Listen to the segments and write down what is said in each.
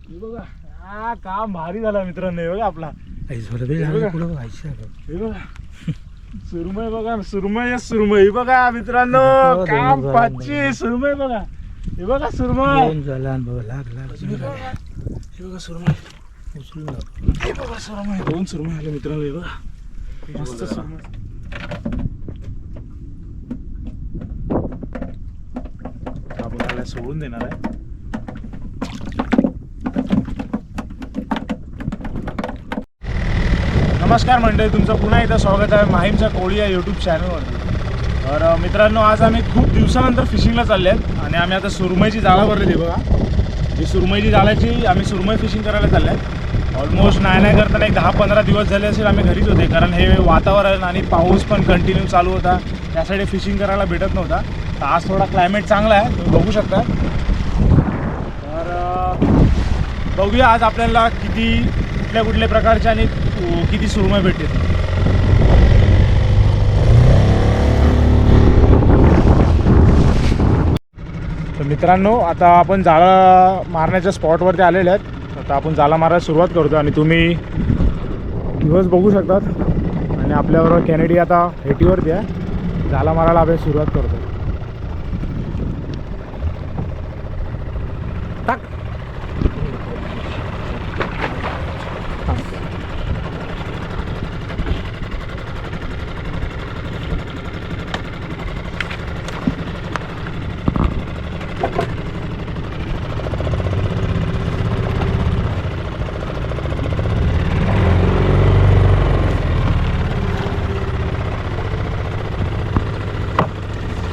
हे बघा हा काम भारी झाला मित्रांनो. हे बघा आपला सुरमई बघा, सुरमई बघा मित्रांनो. काम पाचशे सुरमई बघा. हे बघा सुरमई, हे बघा सुरमई, हे बघा सुरमई, 2 सुरमई आले मित्रांनो. हे बघा मस्त सुरमई. आपण त्याला सोडून देणार आहे. नमस्कार मंडळी, तुमचं पुन्हा एकदा स्वागत आहे माहीमचा कोळी या यूट्यूब चॅनलवरती. तर मित्रांनो, आज आम्ही खूप दिवसानंतर फिशिंगला चालले आहेत आणि आम्ही आता सुरमईची जाळं भरलेली बघा. ही सुरमईची जाळ्याची आम्ही सुरमई फिशिंग करायला चालले आहेत. ऑलमोस्ट नाही करताना एक 10-15 दिवस झाले असेल आम्ही घरीच होते, कारण हे वातावरण आणि पाऊस पण कंटिन्यू चालू होता, त्यासाठी फिशिंग करायला भेटत नव्हता. तर आज थोडा क्लायमेट चांगला आहे, तुम्ही बघू शकता. तर बघूया आज आपल्याला कुठल्या प्रकारच्या आणि किती सुरमई भेटते. तर मित्रांनो, आता आपण जाळं मारण्याच्या स्पॉटवरती आलेले आहेत. आता आपण जाळं मारायला सुरुवात करतो आणि तुम्ही दिवस बघू शकतात. आणि आपल्याबरोबर कॅनेडी आता हेटीवरती आहे. जाळं मारायला आपण सुरुवात करतो. टाक.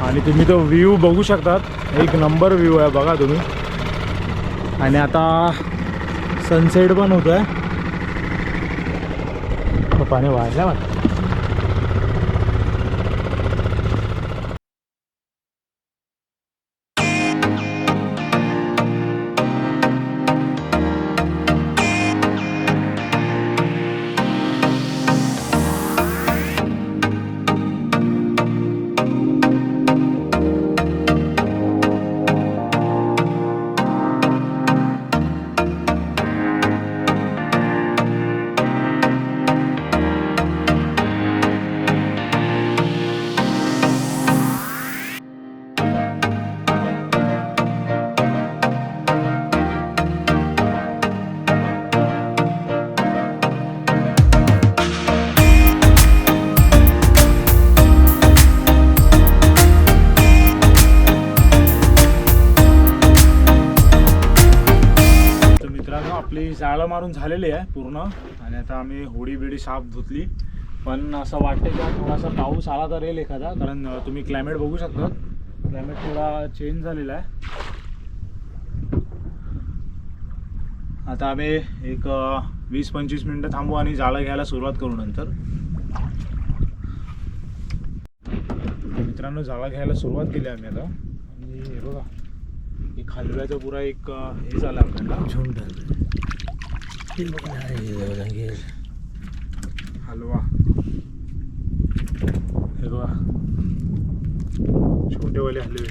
आणि तुम्ही तो व्ह्यू बघू शकतात, एक नंबर व्ह्यू आहे बघा तुम्ही. आणि आता सनसेट पण होत आहे. पाणी वाढलं वाटतं. आपली जाळं मारून झालेली आहे पूर्ण. आणि आता आम्ही होडी बिडी साफ धुतली. पण असं वाटतं की थोडासा पाऊस आला तर येईल एखादा, कारण तुम्ही क्लायमेट बघू शकता, क्लायमेट थोडा चेंज झालेला आहे. आता आम्ही एक 20-25 मिनटं थांबू आणि जाळं घ्यायला सुरुवात करू नंतर. मित्रांनो, जाळं घ्यायला सुरुवात केली आम्ही आता. आणि हे बघा, एक हलव्याचा पुरा एक हे झालं आपल्याला झुंड. हलवा हे बघा, छोटेवाले हलवे.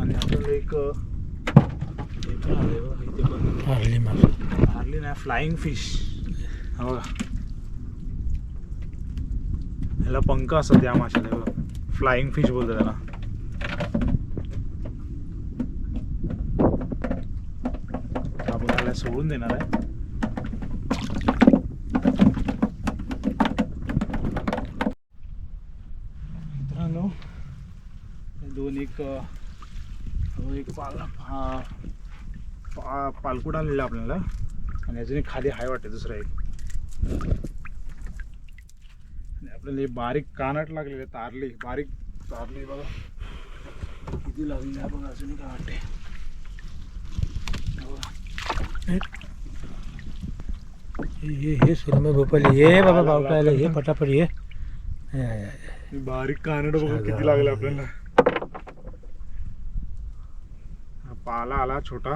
आणि आपल्याला एक इथे पण हार्ली नाही, फ्लाइंग फिश. हा बघा, ह्याला पंख असतात त्या माशाला, बघा फ्लाइंग फिश बोलतात त्याला. आपण त्याला सोडून देणार आहे. मित्रांनो, दोन एक पालकुट आलेला आपल्याला. आणि अजून एक खाली हाय वाटते दुसरा एक. आणि आपल्याला हे बारीक कानट लागलेले, बारीक तारली बघा किती लागली आहे बघा. अजून काय वाटते, हे सुरमई भोपाली. ये बाबा बावटायला, ये पटापट ये. बारीक कानड बघा किती लागले आपल्याला. पाला आला छोटा.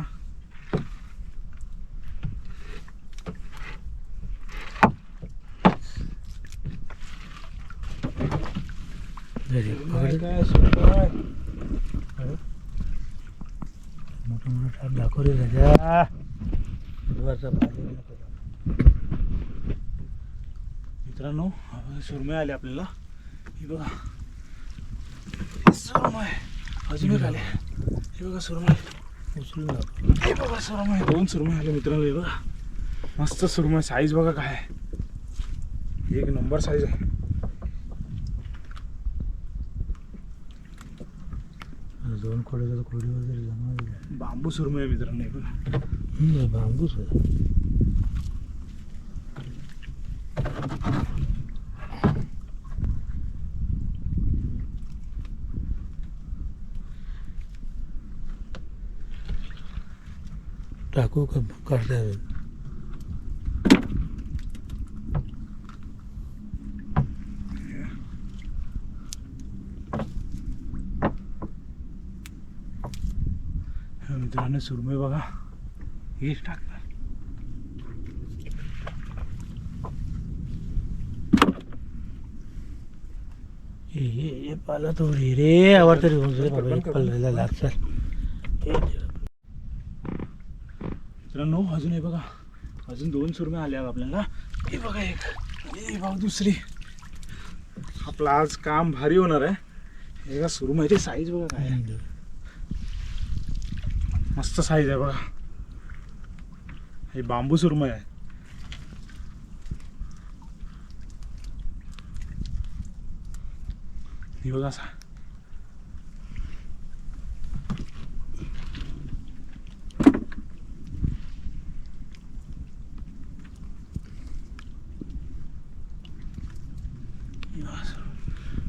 मोठं मोठं टाक दाखव रे राजा. बुधवारचा भाजी नको जाऊ. मित्रांनो सुरमई आले आपल्याला. हे बघा सुरमई अजून एक आले. हे बघा सुरमई उचलून दाखव. हे बघा सुरमई 2 सुरमई आले मित्रांनो. हे बघा मस्त सुरमई. साईज बघा काय आहे. एक नंबर साईज आहे. दोन खोडे खोडी वगैरे जमा. बांबू सुरमई आहे मित्रांनो. हे बघा बांबूच टाकू का काढता येईल. मित्रांनो सुरमई बघा हेच टाकणार. हे पाला तो रे आवडतं रे बाबा. एक पल्ला लागचा. मित्रांनो अजून हे बघा अजून 2 सुरमई आल्या आपल्याला. हे बघा एक. हे बघा दुसरी. आपलं आज काम भारी होणार आहे. हे बघा सुरमईची साईज बघा काय आहे. मस्त साईज आहे बघा. हे बांबू सुरमई आहे. हे बघा असा.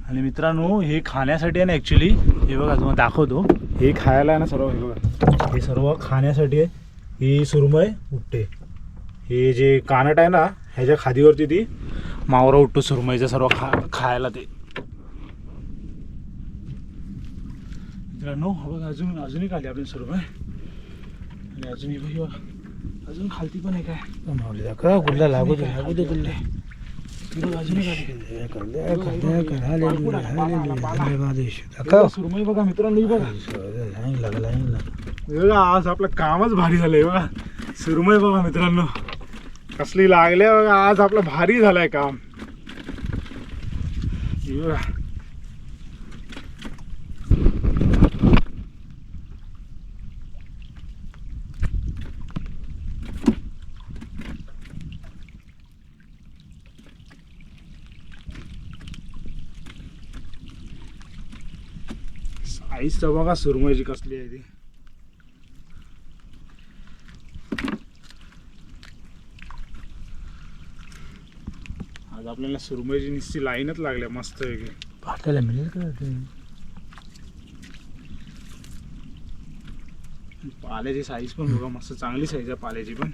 आणि मित्रांनो हे खाण्यासाठी आहे ना ॲक्च्युली. हे बघा तुम्हाला दाखवतो. हे खायला आहे ना सर्व. हे बघा हे सर्व खाण्यासाठी आहे. ही सुरमई उठते. हे जे कानट आहे ना ह्याच्या खादीवरती ती मावरा उठतो सुरमईचा सर्व खायला ते. मित्रांनो बघा अजून एक आली आपली सुरमई. आणि अजून हे बघा अजून खालती पण आहे काय. मावली दाखव गुल्ला लागू दे गुल्ले. अजून एक आली. सुरमई बघा मित्रांनो. हे बघा आज आपलं कामच भारी झालंय. बघा सुरमई बघा मित्रांनो कसली लागल्या बघा. आज आपलं भारी झालंय काम. हे बघा साईज तर बघा सुरमईची कसली आहे ती. आज आपल्याला सुरमईची नुसती लाईनच लागल्या मस्त वेगळी. पाटायला मिळेल का ते? पाल्याची साईज पण बघा मस्त चांगली साईज आहे पाल्याची पण.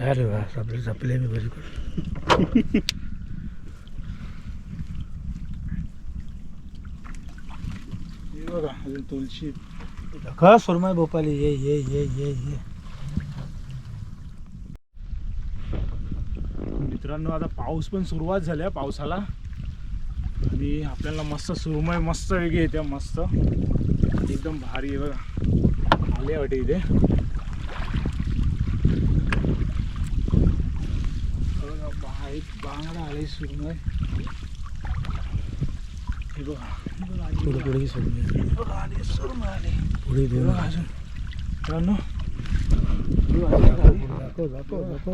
अरे वा आपले मी बरी कर. बघा अजून तुळशी. का सुरमई भोपाली. ये मित्रांनो आता पाऊस पण सुरुवात झाल्या पावसाला. आणि आपल्याला मस्त सुरमई मस्त वेगळी येते. मस्त एकदम भारी आहे बघा. आले वाटे इथे बांगडा आले सुरमई. हे बघा पुढे सुरमई. बघा आले सुरमई आले पुढे दे बघा अजून. मित्रांनो दाखव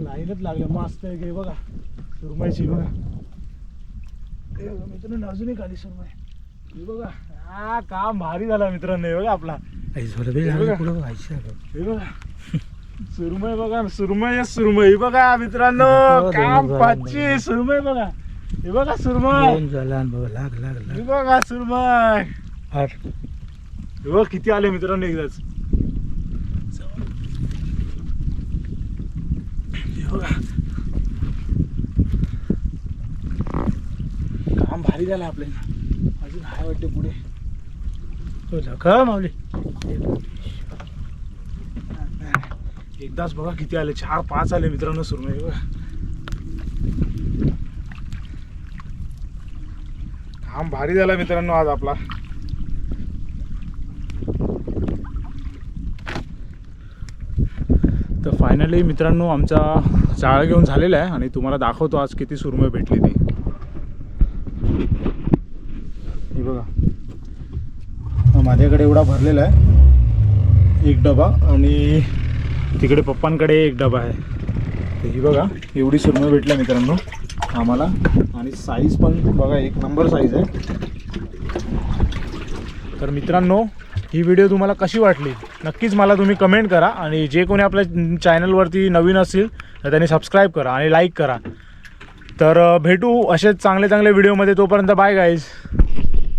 लाईनच लागल्या मस्त आहे बघा सुरमईची. बघा हे बघा मित्रांनो अजून एक आली सुरमई. हे बघा हा काम भारी झाला मित्रांनो. हे बघा आपला हे बघा सुरमई बघा. सुरमई बघा मित्रांनो. काम पाचची सुरमई बघा. हे बघा सुरमई. हे बघा सुरमई. हे बघा किती आले मित्रांनो एकदाच. हे बघा काम भारी झालं आपल्याला. अजून हाय वाटते पुढे. का माऊली. एकदाच बघा किती आले, 4-5 आले मित्रांनो सुरमई बघा. काम भारी झाला मित्रांनो आज आपला. तर फायनली मित्रांनो आमचा जाळं घेऊन झालेला आहे आणि तुम्हाला दाखवतो आज किती सुरमई भेटली ती. हे बघा माझ्याकडे एवढा भरलेला आहे एक डबा आणि तिकडे पप्पांकडे एक डबा आहे. तर ही बघा एवढी सुरमई भेटल्या मित्रांनो आम्हाला आणि साईज पण बघा एक नंबर साईज आहे. तर मित्रांनो ही व्हिडिओ तुम्हाला कशी वाटली नक्कीच मला तुम्ही कमेंट करा आणि जे कोणी आपल्या चॅनलवरती नवीन असतील तर त्यांनी सबस्क्राईब करा आणि लाईक करा. तर भेटू असेच चांगले चांगले व्हिडिओमध्ये. तोपर्यंत बाय गाईज.